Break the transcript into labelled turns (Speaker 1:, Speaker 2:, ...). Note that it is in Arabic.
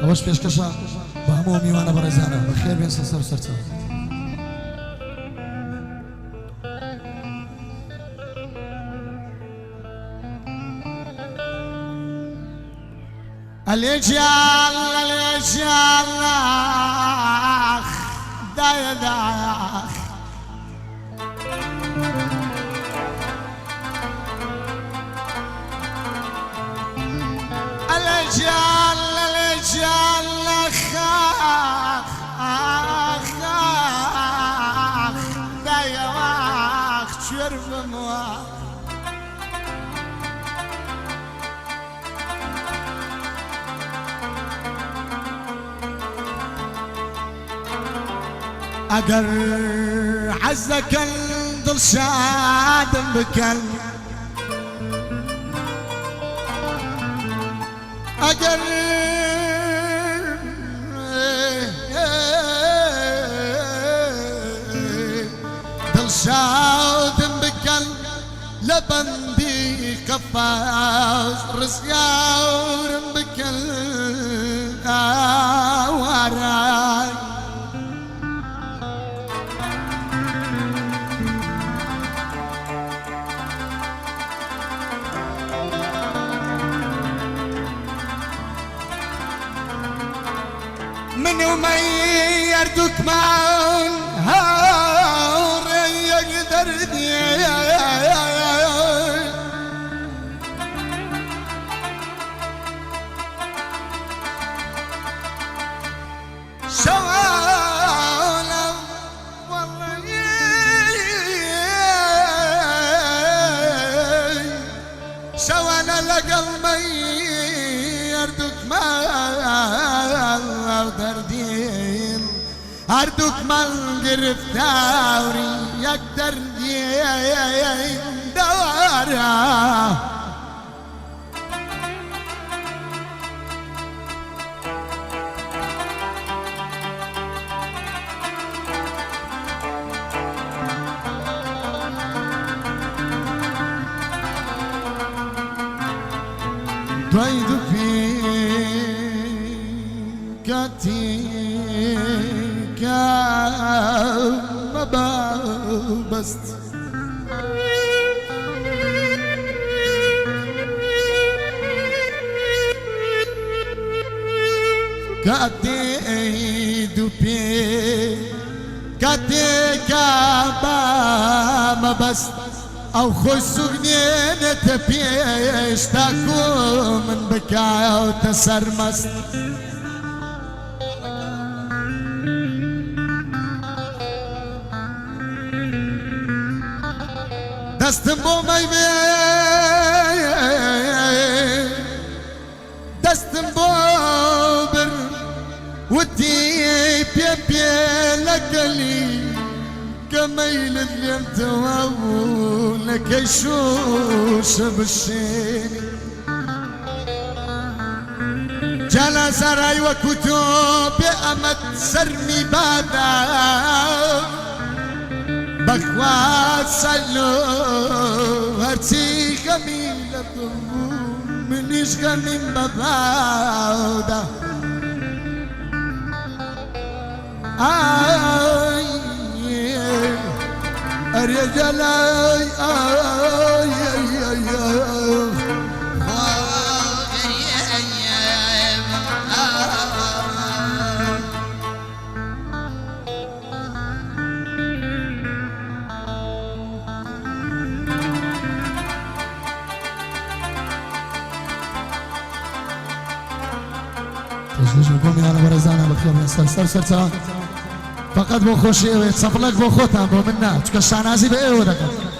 Speaker 1: ئەوەش پێشکەشە بە هەموو میوانە بەڕێزانە بەخێر بێن سەر سەرچاو.
Speaker 2: الإجيال الإجيال دايا دايا الإجيال الإجيال دايا واخ شرب مواخ أقر عزك الضل شادم بكل أقر ضل شادم بكل لبندي قفاز رسيار بكل وراي من يردك مان هار يقدر شوالا والله شوالا لقلبي يردك مان دردين هردوك مال گرفتاری یک دردین دارا دوید پی کتی ما بست کتی دو پی کتی کابا ما بست او خوش سوگنینت پیش تاکو من بکاو تسرمست دستم بو میوه دستم بو بر ودي بيا بيا لقلي كميل اللي انتواو لك يشوش بالشيني جالا زراي وكتب أمد سرمي بادا بخوات سلو هرچی غمی لبو منیش غمیم بباودا آی ارجلای آی
Speaker 1: تجديد بكم يا برزانا بخير من سر فقط بو خوشي صفلك بو خوتان بو منا تكشانازي بأيو دكت